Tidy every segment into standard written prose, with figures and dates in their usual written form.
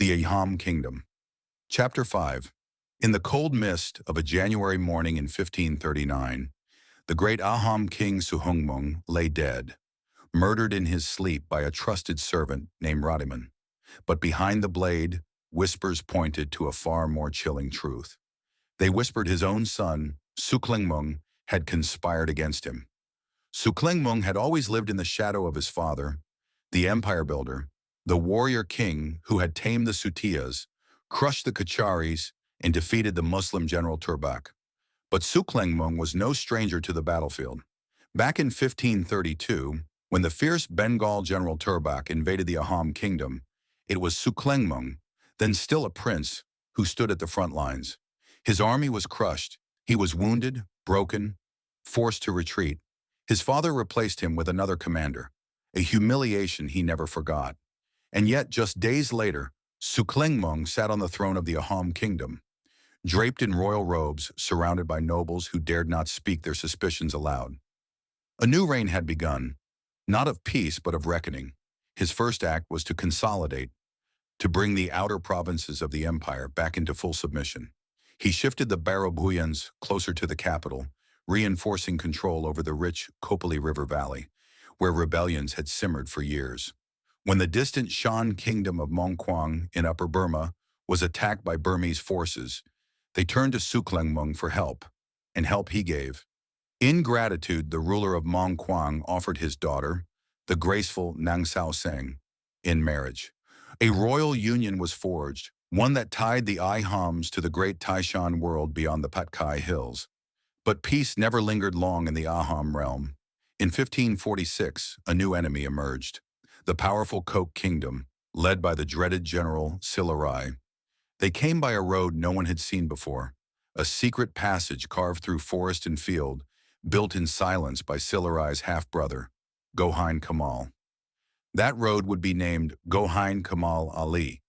The Ahom Kingdom. Chapter 5. In the cold mist of a January morning in 1539, the great Ahom king Suklengmung lay dead, murdered in his sleep by a trusted servant named Rodiman. But behind the blade, whispers pointed to a far more chilling truth. They whispered his own son, Suklengmung, had conspired against him. Suklengmung had always lived in the shadow of his father, the empire builder, the warrior king who had tamed the Sutiyas, crushed the Kacharis, and defeated the Muslim general Turbak. But Suklengmung was no stranger to the battlefield. Back in 1532, when the fierce Bengal general Turbak invaded the Ahom kingdom, it was Suklengmung, then still a prince, who stood at the front lines. His army was crushed. He was wounded, broken, forced to retreat. His father replaced him with another commander, a humiliation he never forgot. And yet, just days later, Suklengmung sat on the throne of the Ahom kingdom, draped in royal robes, surrounded by nobles who dared not speak their suspicions aloud. A new reign had begun, not of peace but of reckoning. His first act was to consolidate, to bring the outer provinces of the empire back into full submission. He shifted the Barabuyans closer to the capital, reinforcing control over the rich Kopali River Valley, where rebellions had simmered for years. When the distant Shan kingdom of Mongkwang in Upper Burma was attacked by Burmese forces, they turned to Suklengmung for help, and help he gave. In gratitude, the ruler of Mongkwang offered his daughter, the graceful Nang Sao Seng, in marriage. A royal union was forged, one that tied the Ahoms to the great Taishan world beyond the Patkai Hills. But peace never lingered long in the Ahom realm. In 1546, a new enemy emerged, the powerful Kok kingdom, led by the dreaded general Silarai. They came by a road no one had seen before, a secret passage carved through forest and field, built in silence by Silarai's half-brother, Gohain Kamal. That road would be named Gohain Kamal Ali,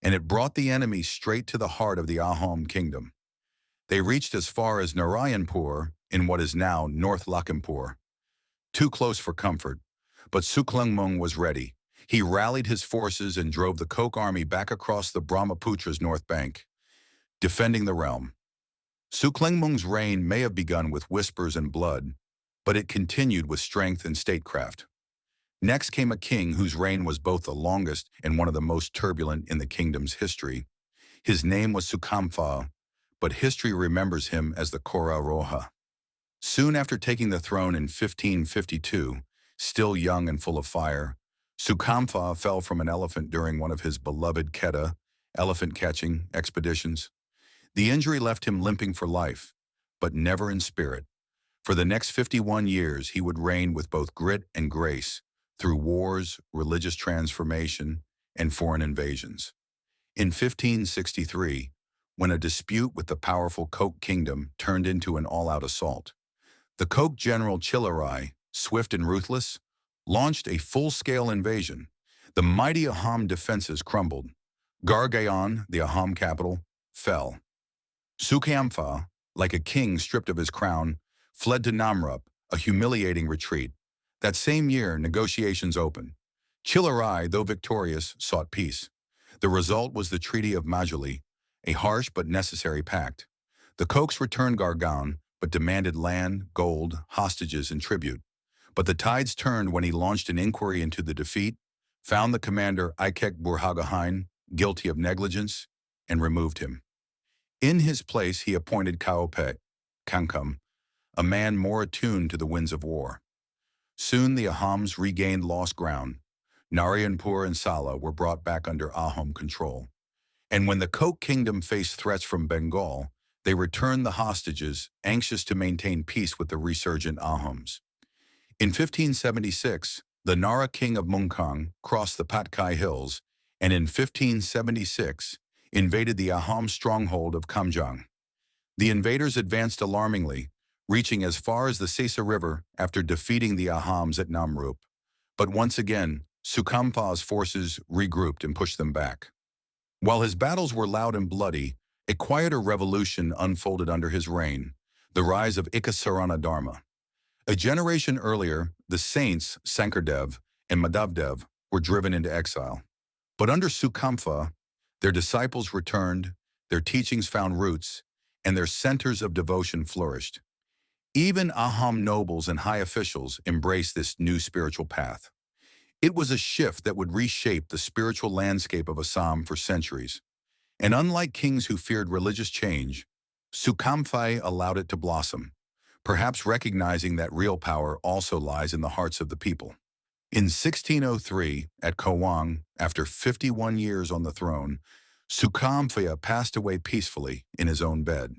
and it brought the enemy straight to the heart of the Ahom kingdom. They reached as far as Narayanpur in what is now North Lakhimpur. Too close for comfort, but Suklengmung was ready. He rallied his forces and drove the Kok army back across the Brahmaputra's north bank, defending the realm. Suklengmung's reign may have begun with whispers and blood, but it continued with strength and statecraft. Next came a king whose reign was both the longest and one of the most turbulent in the kingdom's history. His name was Sukhaamphaa, but history remembers him as the Khora Roja. Soon after taking the throne in 1552, still young and full of fire, Sukhaamphaa fell from an elephant during one of his beloved Kheda, elephant-catching, expeditions. The injury left him limping for life, but never in spirit. For the next 51 years, he would reign with both grit and grace, through wars, religious transformation, and foreign invasions. In 1563, when a dispute with the powerful Kok kingdom turned into an all-out assault, the Kok general Chilarai, swift and ruthless, launched a full-scale invasion. The mighty Ahom defenses crumbled. Gargaon, the Ahom capital, fell. Sukhaamphaa, like a king stripped of his crown, fled to Namrup, a humiliating retreat. That same year, negotiations opened. Chilarai, though victorious, sought peace. The result was the Treaty of Majuli, a harsh but necessary pact. The Koks returned Gargaon, but demanded land, gold, hostages, and tribute. But the tides turned when he launched an inquiry into the defeat, found the commander Ikek Burhagahain guilty of negligence, and removed him. In his place, he appointed Kaopet Kankum, a man more attuned to the winds of war. Soon the Ahoms regained lost ground. Narayanpur and Sala were brought back under Ahom control. And when the Kok kingdom faced threats from Bengal, they returned the hostages, anxious to maintain peace with the resurgent Ahoms. In 1576, the Nara king of Mungkang crossed the Patkai Hills, and in 1576, invaded the Ahom stronghold of Kamjang. The invaders advanced alarmingly, reaching as far as the Sesa River after defeating the Ahoms at Namrup. But once again, Sukhaamphaa's forces regrouped and pushed them back. While his battles were loud and bloody, a quieter revolution unfolded under his reign, the rise of Ekasarana Dharma. A generation earlier, the saints Sankardeva and Madhavdev were driven into exile. But under Sukhaamphaa, Their disciples returned, their teachings found roots, and their centers of devotion flourished. Even Ahom nobles and high officials embraced this new spiritual path. It was a shift that would reshape the spiritual landscape of Assam for centuries. And unlike kings who feared religious change, Sukhaamphaa allowed it to blossom, perhaps recognizing that real power also lies in the hearts of the people. In 1603, at Khawang, after 51 years on the throne, Sukhaamphaa passed away peacefully in his own bed.